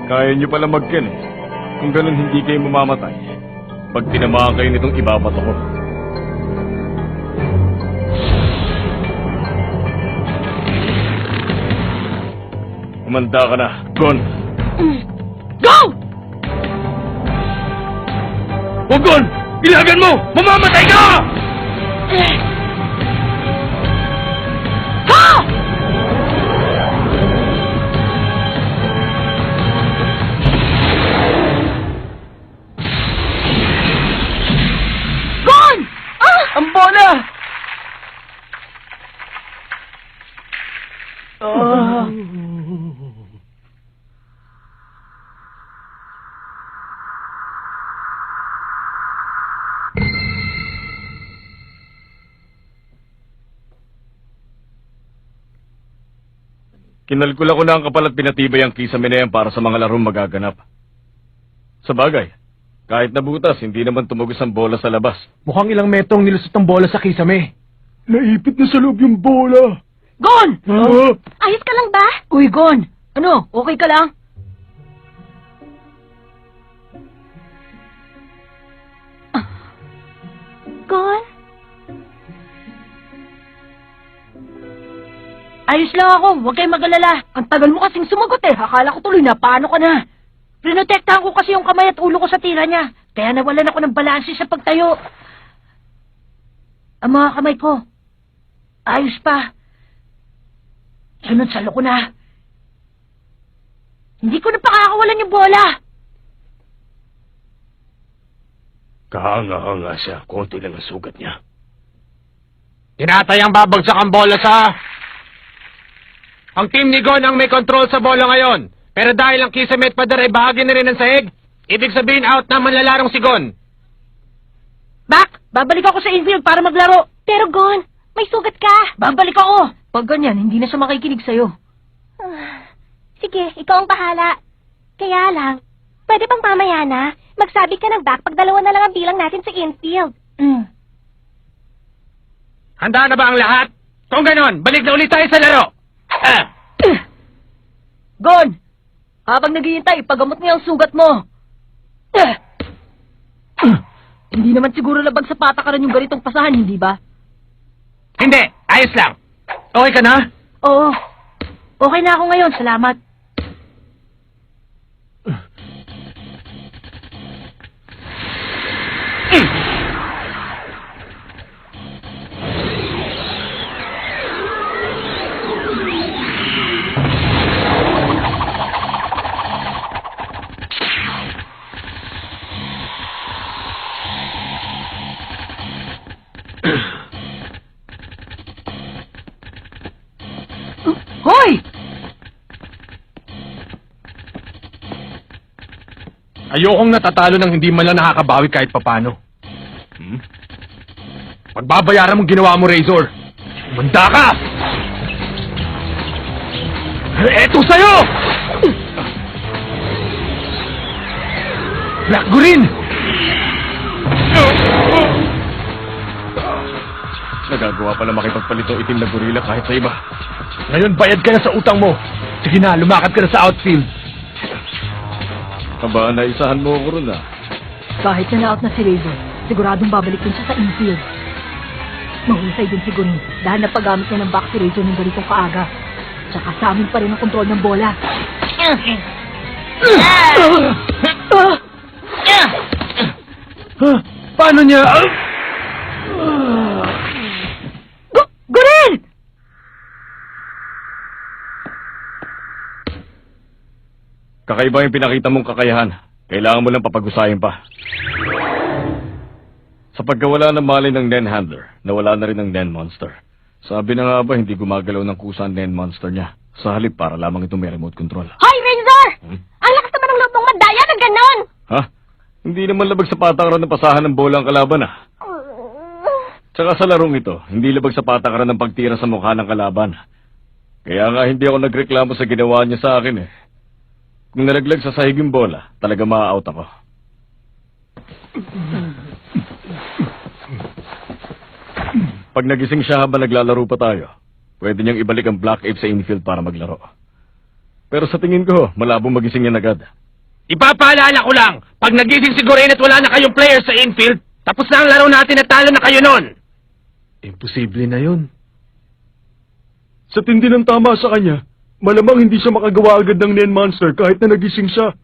Kaya nyo pala mag-ken eh. Kung ganun hindi kayo mamamatay, pag tinamaan kayo nitong ibabato ko. Umanda ka na, Gon. Go! Huwag, Gon! Ilagan mo! Mamamatay ka! Ha! Gon! Ah! Ang bola! Kinalkula ko na ang kapal at pinatibay ang kisame na yan para sa mga larong magaganap. Sa bagay, kahit nabutas, hindi naman tumugos ang bola sa labas. Mukhang ilang metrong nilusot ang bola sa kisame. Naipit na sa loob yung bola. Gon! Ah! Ayos ka lang ba? Uy, Gon! Ano? Okay ka lang? Gon? Ayos lang ako. Huwag kayong mag-alala. Ang tagal mo kasing sumagot eh. Akala ko tuloy na paano ka na. Prinotektahan ko kasi yung kamay at ulo ko sa tira niya. Kaya nawalan ako ng balanse sa pagtayo. Ang mga kamay ko, ayos pa. Sunod sa loko na. Hindi ko na pakakawalan yung bola. Kahanga-hanga siya. Konti lang ang sugat niya. Tinatayang babagsak ang bola sa... Ang team ni Gon ang may control sa bola ngayon. Pero dahil ang Kisame at Padar ay bahagi na rin ng sahig, ibig sabihin out na manlalarong si Gon. Bak, babalik ako sa infield para maglaro. Pero Gon, may sugat ka. Babalik ako. Pag ganyan, hindi na siya makikinig sa'yo. Sige, ikaw ang bahala. Kaya lang, pwede bang mamaya na? Magsabi ka ng back pag dalawa na lang ang bilang natin sa infield. Handa na ba ang lahat? Kung ganon, balik na ulit tayo sa laro. Gon, habang naghihintay, pagamot mo yung sugat mo. Hindi naman siguro labag sa patakaran yung ganitong pasahan, hindi ba? Hindi, ayos lang. Okay ka na? Oo. Okay na ako ngayon, salamat. Hoy! Ayokong natatalo ng hindi man lang nakakabawi kahit papano. Pagbabayaran mong ginawa mo, Razor. Manda ka! Eto sa'yo! Black Gurin! Nagagawa pala makipagpalito itim na gorila kahit sa iba. Ngayon bayad ka na sa utang mo. Sige na, lumakad ka na sa outfield. Aba, naisahan mo ako ron ah. Kahit na na-out na si Razor, siguradong babalik din siya sa infield. Mahusay din siguro dahil napagamit niya ng back si Razor ng ganitong kaaga. Tsaka sa amin pa rin ang kontrol ng bola. Paano niya? Gurin! Kakaiba yung pinakita mong kakayahan. Kailangan mo lang papag-usahin pa. Sa pagkawala ng malay ng Nen Handler, nawala na rin ang Nen Monster. Sabi na nga ba, hindi gumagalaw ng kusa ang Nen Monster niya. Sa halip para lamang itong may remote control. Hoy, Razor! Ang lakas naman ng loob mong mandaya ng ganon! Ha? Hindi naman labag sa patakaran ng pasahan ng bola ang kalaban ah. Tsaka sa larong ito, hindi labag sa patakaran ng pagtira sa mukha ng kalaban. Kaya nga hindi ako nagreklamo sa ginawa niya sa akin eh. Kung nalaglag sa sahig yung bola, talaga ma-out ako. Pag nagising siya habang naglalaro pa tayo, pwede niyang ibalik ang Black Ape sa infield para maglaro. Pero sa tingin ko, malabo magising yan agad. Ipapaalala ko lang, pag nagising si Gorin at wala na kayong player sa infield, tapos na ang laro natin at talo na kayo nun. Imposible na yun. Sa tindi ng tama sa kanya, malamang hindi siya makagawa agad ng Nen Monster kahit na nagising siya.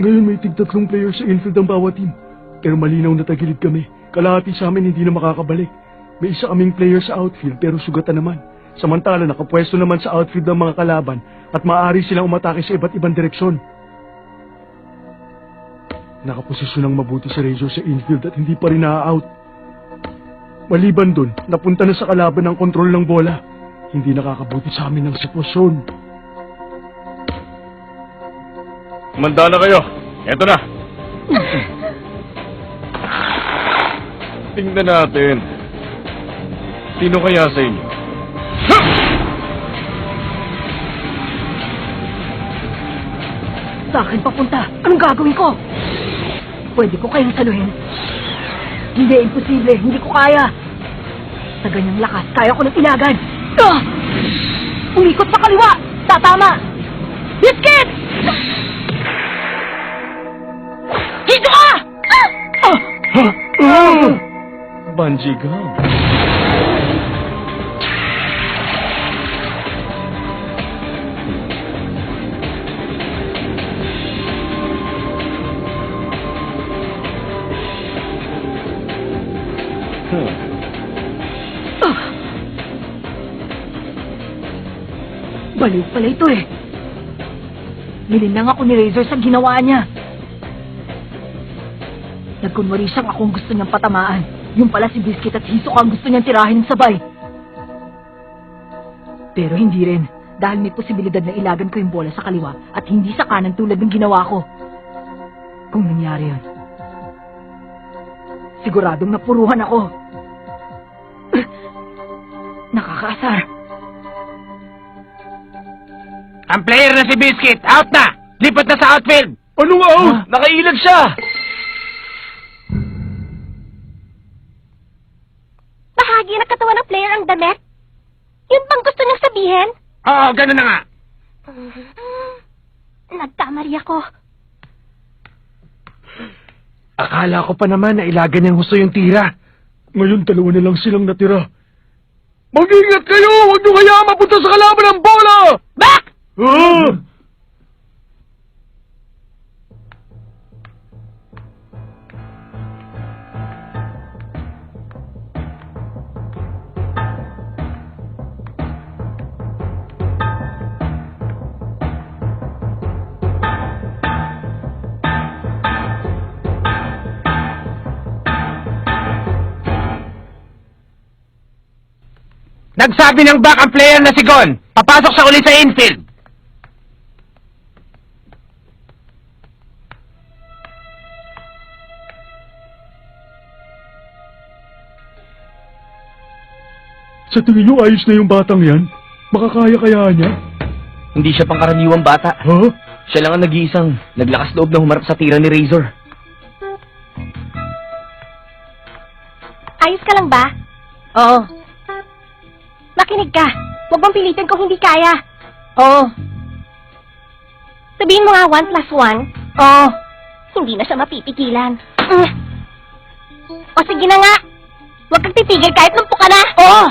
Ngayon may tig-3 players sa infield ang bawat team. Pero malinaw na tagilid kami. Kalahati sa amin hindi na makakabalik. May isa kaming player sa outfield pero sugatan naman. Samantala nakapwesto naman sa outfield ng mga kalaban at maaari silang umatake sa iba't ibang direksyon. Nakaposisyon ng mabuti si Razor sa infield at hindi pa rin na-out. Maliban dun, napunta na sa kalaban ang kontrol ng bola. Hindi nakakabuti sa amin ng sitwasyon. Manda na kayo. Eto na. Tingnan natin. Sino kaya sa inyo? Sa akin papunta. Anong gagawin ko? Pwede ko kayong saluhin. Hindi, imposible. Hindi ko kaya. Sa ganyang lakas, kaya ko ng ilagan. Umikot sa kaliwa. Tatama. Biscuit! Dito ka! Bungee gum. Baliw pala ito eh. Nilinang ako ni Razor sa ginawa niya. Nagkunwari siyang akong gusto niyang patamaan. Yung pala si Biscuit at Hisok ang gusto niyang tirahin ng sabay. Pero hindi rin, dahil may posibilidad na ilagan ko yung bola sa kaliwa at hindi sa kanan tulad ng ginawa ko. Kung nangyari yun, siguradong napuruhan ako. Nakakaasar. Ang player na si Biscuit, out na! Lipat na sa outfield! Anong out? Nakailag siya! Bahagi ng katawan ng player ang damit? Yun bang gusto niyang sabihin? Oo, ganun na nga. Nagkamali ako. Akala ko pa naman na ilagan niyang husto yung tira. Ngayon 2 na lang silang natira. Mag-ingat kayo! Huwag niyo kaya mapunta sa kalaban ng bola! Back! Nagsabi ng back ang player na si Gon. Papasok siya ulit sa infield. Sa tingin niyo ayos na yung batang yan? Makakaya kaya niya? Hindi siya pangkaraniwang bata. Ha? Siya lang ang nag-iisang naglakas loob na humarap sa tira ni Razor. Ayos ka lang ba? Oo. Makinig ka. Huwag mong pilitin kung hindi kaya. Oo. Sabihin mo nga 1 + 1. Oo. Hindi na siya mapipigilan. O sige na nga. Huwag kang titigil kahit lumpo ka na. Oo.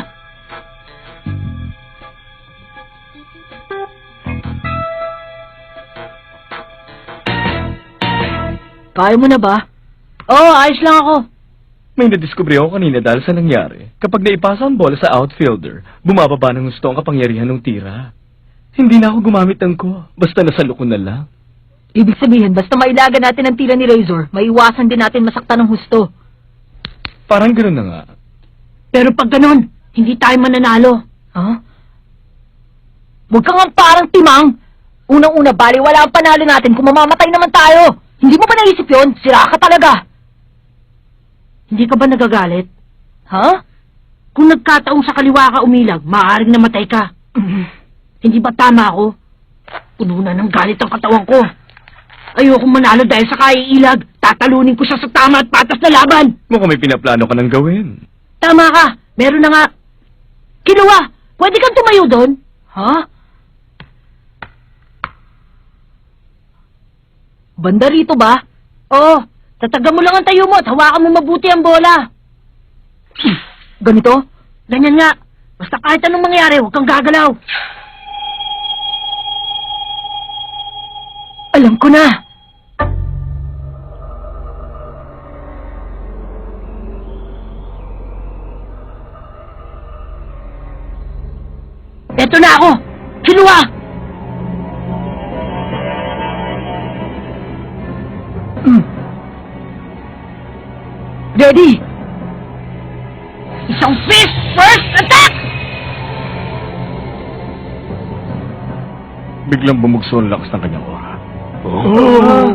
Kaya mo na ba? Oo, ayos lang ako. May nadiskubre ako kanina dahil sa nangyari. Kapag naipasa ang bola sa outfielder, bumababa ng gusto ang kapangyarihan ng tira. Hindi na ako gumamit ng ko, basta nasalo ko na lang. Ibig sabihin, basta mailagan natin ang tira ni Razor, maiwasan din natin masaktan ng husto. Parang gano'n na nga. Pero pag ganun, hindi tayo mananalo. Ha? Huwag kang ang parang timang. Unang-una, bali, wala ang panalo natin kung mamamatay naman tayo. Hindi mo ba naisip yun? Sira ka talaga. Hindi ka ba nagagalit? Ha? Kung nagkataong sa kaliwa ka umilag, maaaring namatay ka. Hindi ba tama ako? Puno na ng galit ang katawan ko. Ayokong manalo dahil sa kaiilag. Tatalunin ko siya sa tama at patas na laban. Mukhang may pinaplano ka ng gawin. Tama ka. Meron na nga. Kinuha, pwede kang tumayo doon? Ha? Banda rito ba? Oo. Tataga mo lang ang tayo mo at hawakan mo mabuti ang bola. Ganito? Ganyan nga. Basta kahit anong mangyari, huwag kang gagalaw. Alam ko na. Eto na ako! Kinuha! Ready? Isang fist first attack! Biglang bumugso ang lakas ng kanyang aura. Oh!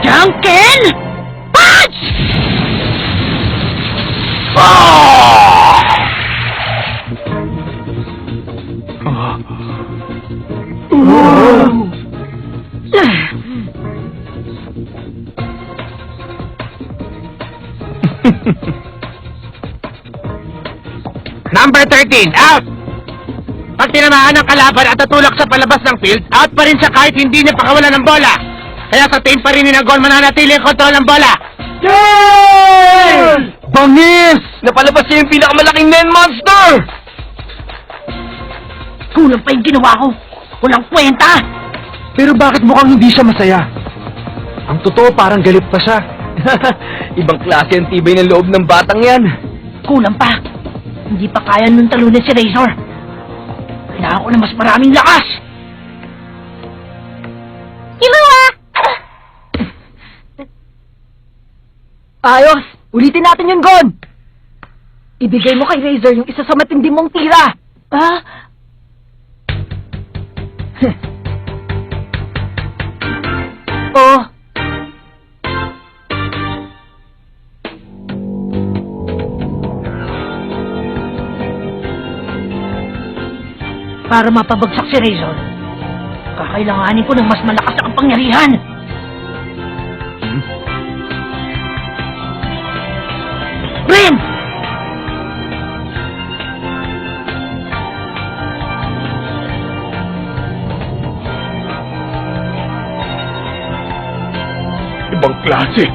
Junkin! Punch! Number 13, out! Pag tinamaan ng kalaban at natulak sa palabas ng field, out pa rin siya kahit hindi niya pakawalan ng bola. Kaya sa team pa rin ni Nagon mananatili ang kontrol ng bola. Yay! Bangis! Napalabas niya yung pinakamalaking men monster! Kulang pa yung ginawa ko. Walang kwenta. Pero bakit mukhang hindi siya masaya? Ang totoo parang galit pa siya. Ibang klase ang tibay ng loob ng batang yan. Kulang pa. Hindi pa kaya nung talunin si Razor. Kailangan ko na mas maraming lakas. Kinuha! Ayos! Ulitin natin yung Gon! Ibigay mo kay Razor yung isa sa matindi mong tira. Ah? Oh. Para mapabagsak si Razor, kakailanganin ko ng mas malakas na kapangyarihan. Rin! Ibang klase.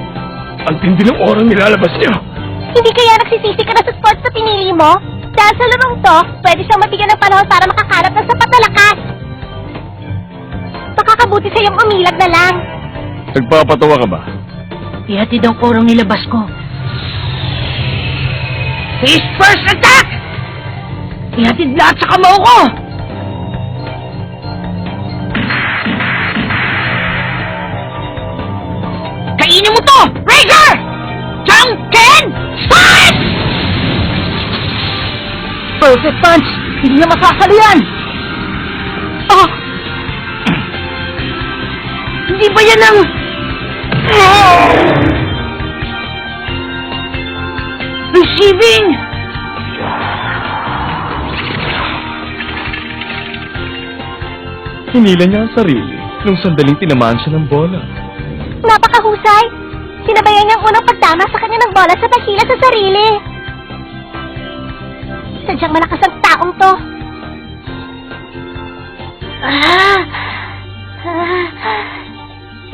Ang tindi ng orang nilalabas niya. Hindi kaya nagsisisi ka na sa sports na pinili mo? Dahil sa larong to, pwede siyang mabigyan ng panahon para makakalap ng sapat na lakas. Makakabuti sa'yong umilag na lang. Nagpapatawa ka ba? Ihatid ang orong nilabas ko. Face first attack! Ihatid lahat sa kamao ko! Kainin mo to! Razor! Junkin! Punch! Perfect punch! Hindi niya masasali yan! Oh! Hindi ba yan ang... Receiving! Hinila niya ang sarili nung sandaling tinamaan siya ng bola. Napakahusay! Sinabayan niyang unang pagtama sa kanya ng bola sa dakila sa sarili. Sadyang malakas ang taong to.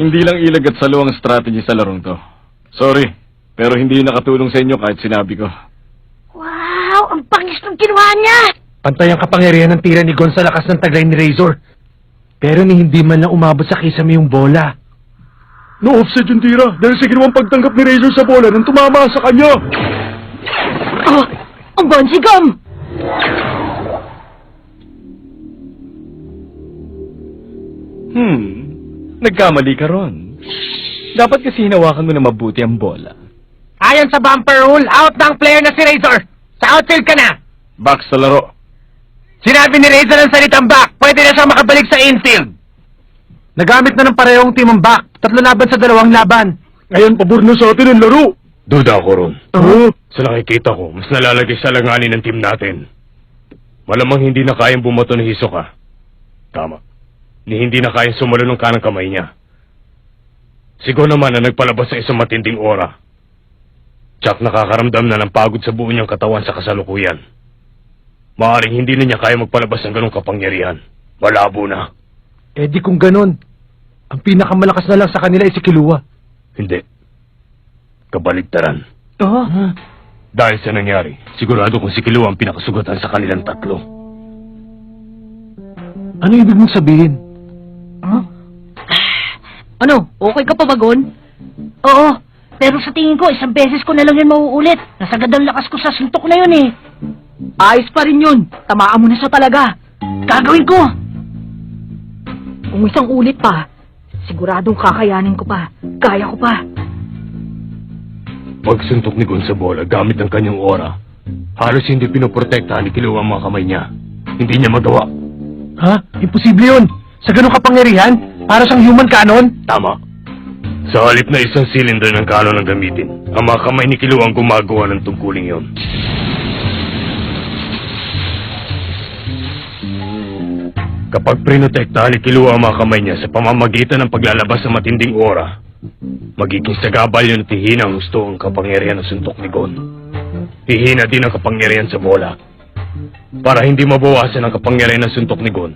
Hindi lang ilag at salo ang strategy sa larong to. Sorry, pero hindi nakatulong sa inyo kahit sinabi ko. Wow! Ang pangis ng ginawa niya! Pantay ang kapangyarihan ng tira ni Gon sa lakas ng taglay ni Razor. Pero ni hindi man lang umabot sa kisame yung bola. No-offset yung tira dahil sa ginawang pagtanggap ni Razor sa bola nang tumama sa kanya. Oh! Ang bansigam! Nagkamali ka ron. Dapat kasi hinawakan mo na mabuti ang bola. Ayon sa bumper rule, out ng player na si Razor. Sa outfield ka na. Back sa laro. Sinabi ni Razor ang salitang back, pwede na siyang makabalik sa infield. Nagamit na ng parehong team ang back. 3 laban sa 2 laban. Ngayon, pabor na sa atin ang laro. Duda ako ron. Oo. Sa nakikita ko, mas nalalagay sa langanin ng team natin. Malamang hindi na kayang bumato ni Hisoka. Tama. Ni hindi na kayang sumalo ng kanang kamay niya. Siguro naman na nagpalabas sa isang matinding aura. Tsak nakakaramdam na ng pagod sa buo niyang katawan sa kasalukuyan. Maaring hindi na niya kaya magpalabas ng ganong kapangyarihan. Malabo na. Eh di kung ganun, ang pinakamalakas na lang sa kanila ay si Killua. Hindi. Kabaligtaran. Oh? Dahil sa nangyari, sigurado kung si Killua ang pinakasugatan sa kanilang tatlo. Ano ibig mong sabihin? Huh? Ano? Okay ka pa ba, Gon? Oo. Pero sa tingin ko, isang beses ko na lang yun mauulit. Nasagad ang lakas ko sa suntok na yun eh. Ayos pa rin yun. Tamaan mo na siya talaga. Gagawin ko. Kung isang ulit pa, siguradong kakayanin ko pa. Kaya ko pa. Pagsuntok ni Gon sa bola gamit ang kanyang aura, halos hindi pinoprotektahan ni Killua ang mga kamay niya. Hindi niya magawa. Ha? Imposible yun. Sa ganung kapangyarihan, para siyang human cannon. Tama. Sa halip na isang cylinder ng kanon ang gamitin, ang mga kamay ni Killua ang gumagawa ng tungkuling yon. Kapag prinotektahan ni Killua ang mga kamay niya sa pamamagitan ng paglalabas ng matinding aura, magiging sagabal yun at hihina ang gusto ang kapangyarihan ng suntok ni Gon. Hihina din ang kapangyarihan sa bola. Para hindi mabawasan ang kapangyarihan ng suntok ni Gon,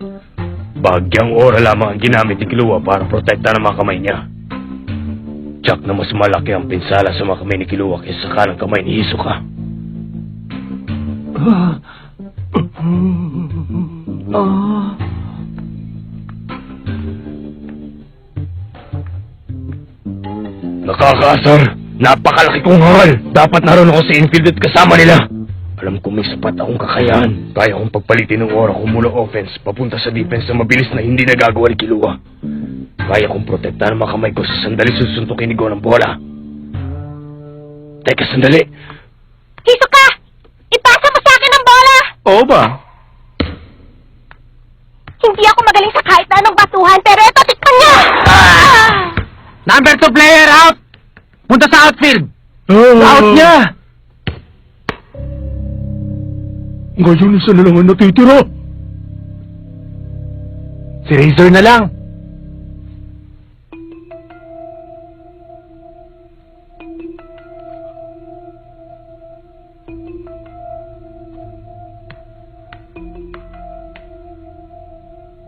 bahagyang aura lamang ang ginamit ni Killua para protektahan ang mga kamay niya. Tsak na mas malaki ang pinsala sa mga kamay ni Killua kaysa sa kanang kamay ni Hisoka. Nakakaasar! Napakalaki kong hangal! Dapat naroon ako sa infield at kasama nila! Alam ko may sapat akong kakayahan. Kaya kong pagpalitin ng aura ko mula offense papunta sa defense na mabilis na hindi nagagawa ni Killua. Kaya kong protektahan ang mga kamay ko sa sandali susuntukin ni Gon ang bola. Teka, sandali! Hisoka! Ipasa mo sa akin ang bola! Oo ba? Hindi ako magaling sa kahit na anong batuhan, pero ito, tikman niyo! Number 2 player out! Punta sa outfield! Out niya! Ngayon isa na lang ang natitira. Si Razor na lang.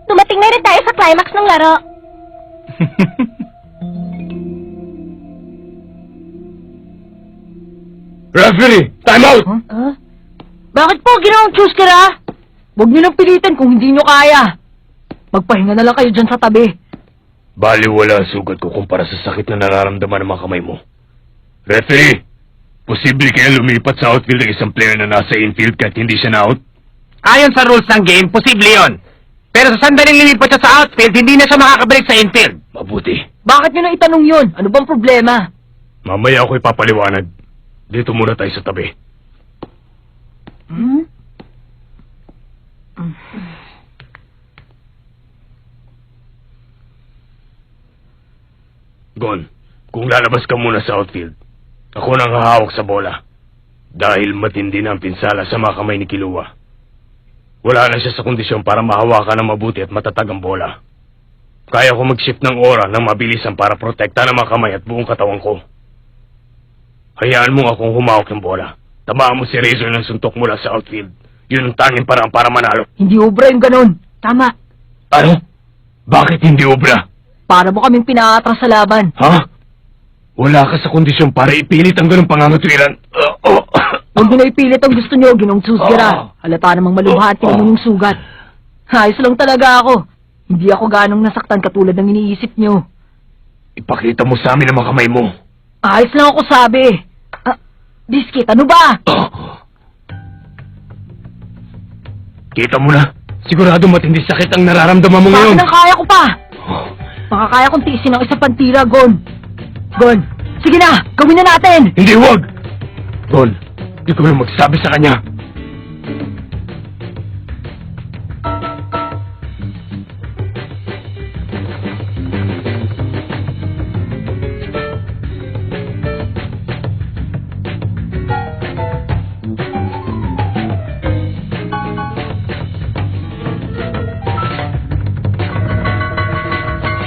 Dumating na rin tayo sa climax ng laro. Referee! Time out! Huh? Bakit po, Ginoong Chuskera? Huwag niyo nang pilitan kung hindi niyo kaya. Magpahinga na lang kayo dyan sa tabi. Baliwala ang sugat ko kumpara sa sakit na nararamdaman ng mga kamay mo. Referee! Posible kaya lumipat sa outfield ng isang player na nasa infield kahit hindi siya na out? Ayon sa rules ng game, posible yon. Pero sa sandaling lilipat siya sa outfield, hindi na siya makakabalik sa infield. Mabuti. Bakit niyo na itanong yun? Ano bang problema? Mamaya ako ipapaliwanag. Dito muna tayo sa tabi. Hmm? Gon, kung lalabas ka muna sa outfield, ako nang hahawak sa bola. Dahil matindi na ang pinsala sa mga kamay ni Killua. Wala na siya sa kondisyon para mahawakan ng mabuti at matatag ang bola. Kaya ko mag-shift ng aura ng mabilisan para protektahan ang mga kamay at buong katawan ko. Hayaan mo akong humawak ng bola. Tamaan mo si Razor ng suntok mula sa outfield. Yun ang tanging paraan para manalo. Hindi obra yung ganun. Tama. Ano? Bakit hindi obra? Para mo kaming pinaatras sa laban. Ha? Wala ka sa kondisyon para ipilit ang ganong pangangatwiran. Huwag niyo na ipilit ang gusto niyo, Ginoong Chuskera. Halata namang maluhati mo yung sugat. Ayos lang talaga ako. Hindi ako ganong nasaktan katulad ng iniisip niyo. Ipakita mo sa amin ang mga kamay mo. Ayos lang ako sabi. Biskit, ano ba? Kita mo na. Sigurado matindi sakit ang nararamdaman mo Sa ngayon. akin ang kaya ko pa. Makakaya kong tiisin ang isa pang tira, Gon. Gon, sige na, gawin na natin. Hindi, wag! Gon, ikaw na magsabi sa kanya.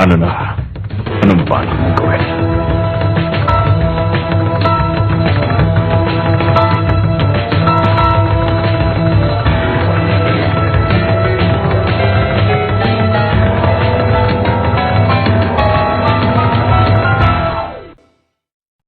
Ano na? Anong balak mong gawin?